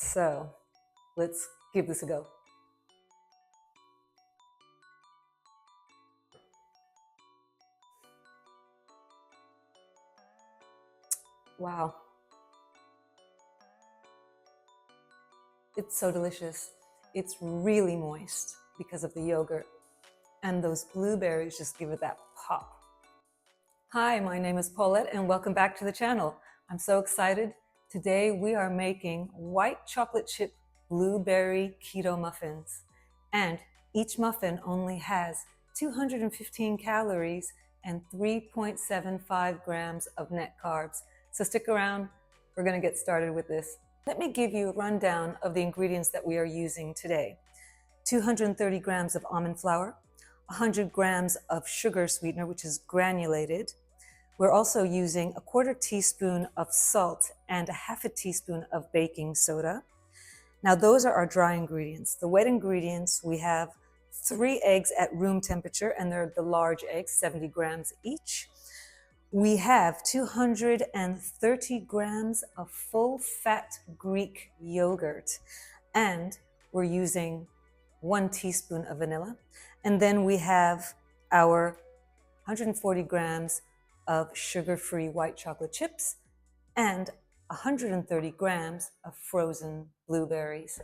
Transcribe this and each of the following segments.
So let's give this a go. Wow. It's so delicious. It's really moist because of the yogurt. And those blueberries just give it that pop. Hi, my name is Paulette and welcome back to the channel. I'm so excited. Today we are making white chocolate chip blueberry keto muffins. And each muffin only has 215 calories and 3.75 grams of net carbs. So stick around, we're gonna get started with this. Let me give you a rundown of the ingredients that we are using today. 230 grams of almond flour, 100 grams of sugar sweetener, which is granulated. We're also using a 1/4 teaspoon of salt and a 1/2 teaspoon of baking soda. Now those are our dry ingredients. The wet ingredients, we have 3 eggs at room temperature, and they're the large eggs, 70 grams each. We have 230 grams of full fat Greek yogurt, and we're using 1 teaspoon of vanilla. And then we have our 140 grams of sugar-free white chocolate chips and 130 grams of frozen blueberries.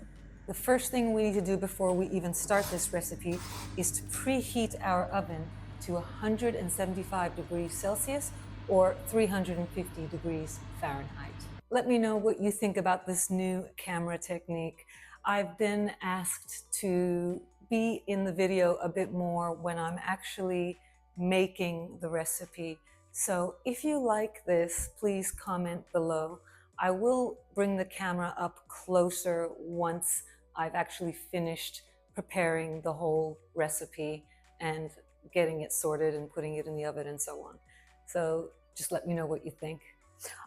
The first thing we need to do before we even start this recipe is to preheat our oven to 175 degrees Celsius or 350 degrees Fahrenheit. Let me know what you think about this new camera technique. I've been asked to be in the video a bit more when I'm actually making the recipe. So if you like this, please comment below. I will bring the camera up closer once I've actually finished preparing the whole recipe and getting it sorted and putting it in the oven and so on. So just let me know what you think.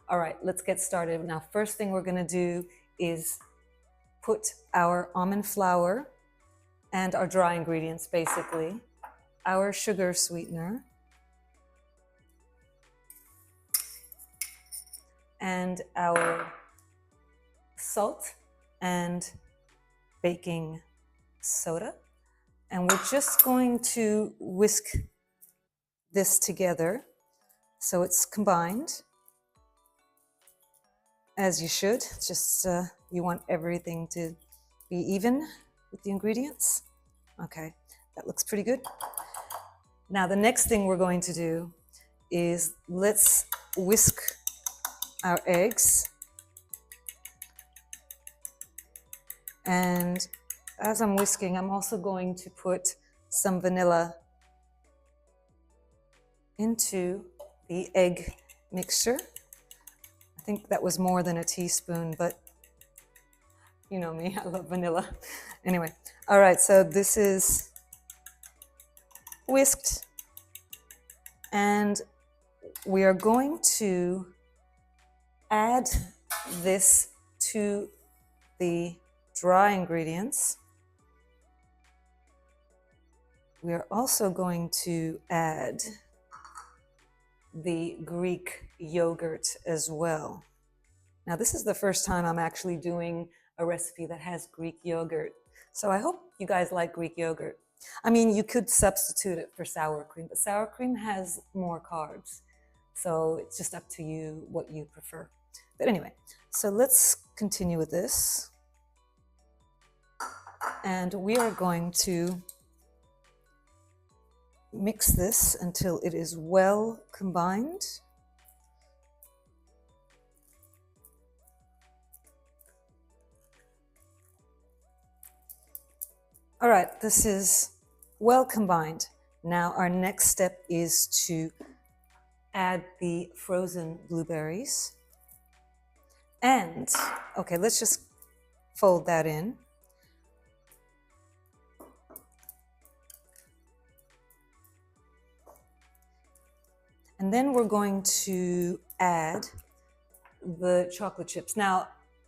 All right, let's get started. Now, first thing we're gonna do is put our almond flour and our dry ingredients, basically, our sugar sweetener, and our salt and baking soda. And we're just going to whisk this together so it's combined, as you should. It's just, you want everything to be even with the ingredients. Okay, that looks pretty good. Now the next thing we're going to do is let's whisk our eggs. And as I'm whisking, I'm also going to put some vanilla into the egg mixture. I think that was more than a teaspoon, but you know me, I love vanilla. Anyway, all right, so this is whisked, and we are going to add this to the dry ingredients. We are also going to add the Greek yogurt as well. Now, this is the first time I'm actually doing a recipe that has Greek yogurt. So I hope you guys like Greek yogurt. I mean, you could substitute it for sour cream, but sour cream has more carbs. So it's just up to you what you prefer. But anyway, so let's continue with this. And we are going to mix this until it is well combined. All right, this is well combined. Now our next step is to add the frozen blueberries. And, okay, let's just fold that in. And then we're going to add the chocolate chips. Now,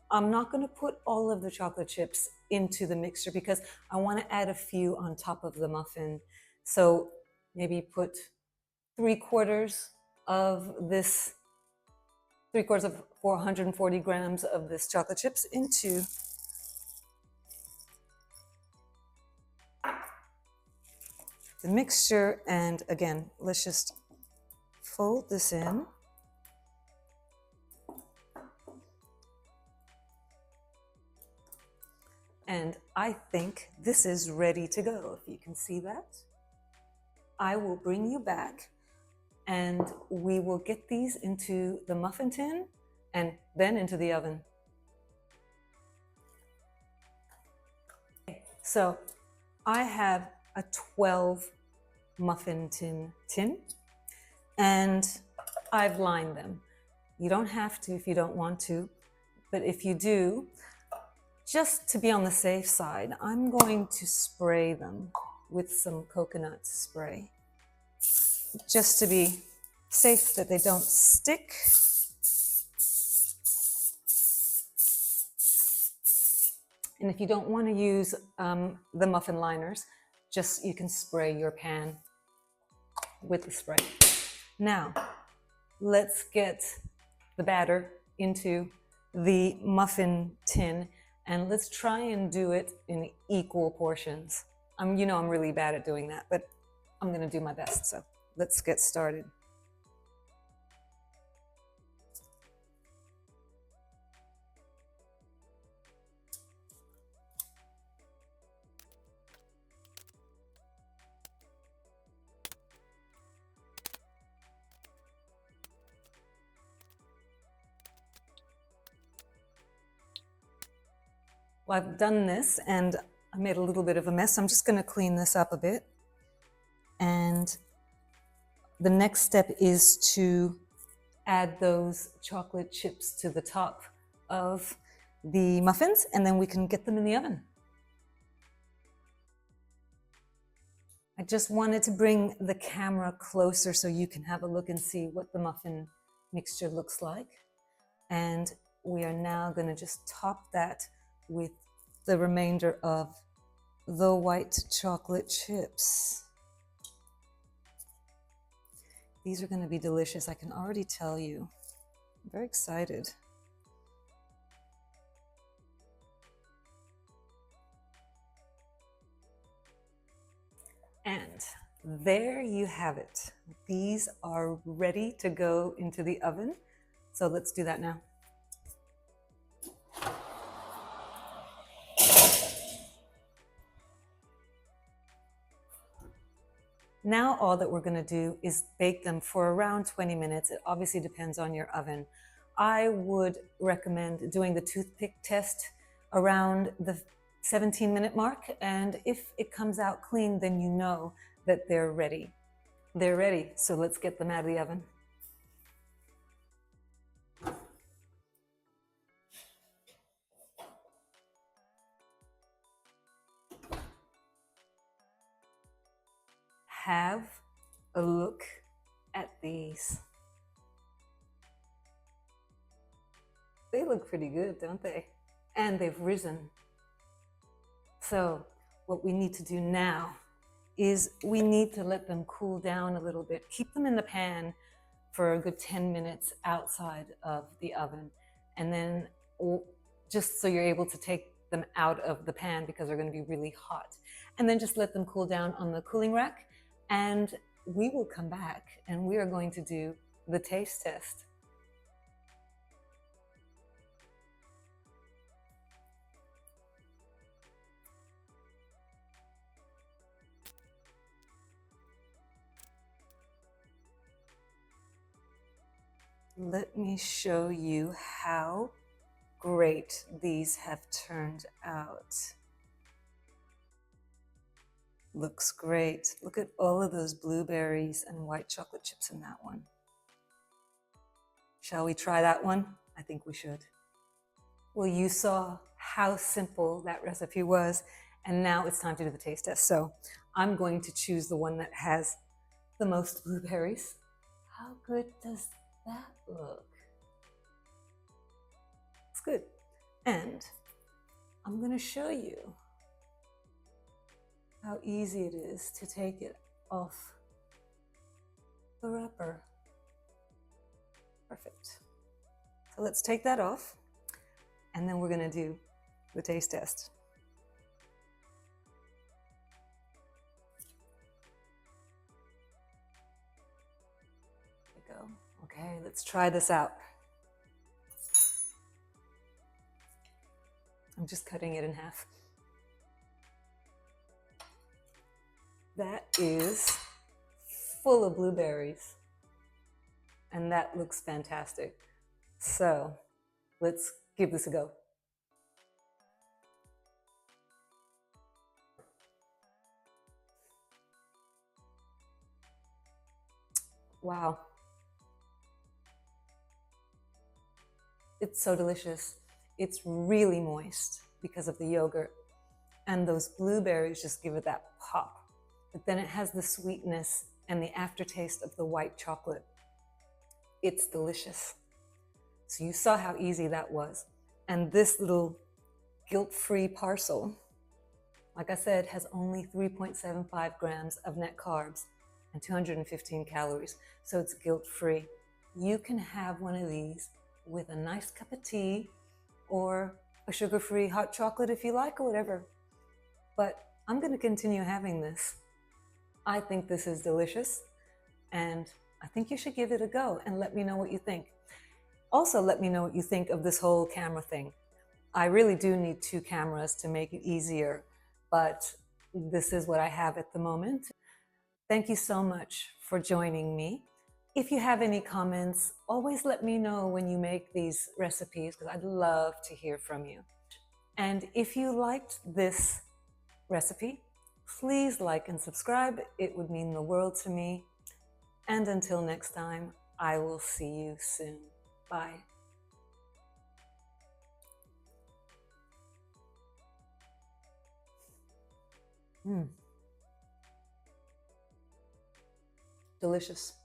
I'm not going to put all of the chocolate chips into the mixture because I want to add a few on top of the muffin. So maybe put 3/4 of this, 3/4 of 440 grams of this chocolate chips into the mixture. And again, let's just fold this in. And I think this is ready to go, if you can see that. I will bring you back and we will get these into the muffin tin and then into the oven. So I have a 12 muffin tin and I've lined them. You don't have to if you don't want to, but if you do, just to be on the safe side, I'm going to spray them with some coconut spray, just to be safe that they don't stick. And if you don't want to use the muffin liners, just you can spray your pan with the spray. Now, let's get the batter into the muffin tin and let's try and do it in equal portions. I'm really bad at doing that, but I'm going to do my best. So let's get started. Well, I've done this and I made a little bit of a mess. I'm just going to clean this up a bit. And the next step is to add those chocolate chips to the top of the muffins, and then we can get them in the oven. I just wanted to bring the camera closer so you can have a look and see what the muffin mixture looks like. And we are now going to just top that with the remainder of the white chocolate chips. These are going to be delicious. I can already tell you. I'm very excited. And there you have it. These are ready to go into the oven. So let's do that now. Now all that we're going to do is bake them for around 20 minutes. It obviously depends on your oven. I would recommend doing the toothpick test around the 17-minute mark, and if it comes out clean, then you know that they're ready. They're ready, so let's get them out of the oven. Have a look at these. They look pretty good, don't they? And they've risen. So what we need to do now is we need to let them cool down a little bit. Keep them in the pan for a good 10 minutes outside of the oven. And then just so you're able to take them out of the pan because they're going to be really hot. And then just let them cool down on the cooling rack. And we will come back and we are going to do the taste test. Let me show you how great these have turned out. Looks great. Look at all of those blueberries and white chocolate chips in that one. Shall we try that one? I think we should. Well, you saw how simple that recipe was, and now it's time to do the taste test. So I'm going to choose the one that has the most blueberries. How good does that look? It's good. And I'm going to show you how easy it is to take it off the wrapper. Perfect. So let's take that off, and then we're going to do the taste test. Okay, let's try this out. I'm just cutting it in half. That is full of blueberries, and that looks fantastic. So let's give this a go. Wow. It's so delicious. It's really moist because of the yogurt, and those blueberries just give it that pop. But then it has the sweetness and the aftertaste of the white chocolate. It's delicious. So you saw how easy that was. And this little guilt-free parcel, like I said, has only 3.75 grams of net carbs and 215 calories. So it's guilt-free. You can have one of these with a nice cup of tea or a sugar-free hot chocolate if you like, or whatever. But I'm going to continue having this. I think this is delicious, and I think you should give it a go and let me know what you think. Also, let me know what you think of this whole camera thing. I really do need 2 cameras to make it easier, but this is what I have at the moment. Thank you so much for joining me. If you have any comments, always let me know when you make these recipes, because I'd love to hear from you. And if you liked this recipe, please like and subscribe. It would mean the world to me. And until next time, I will see you soon. Bye. Delicious.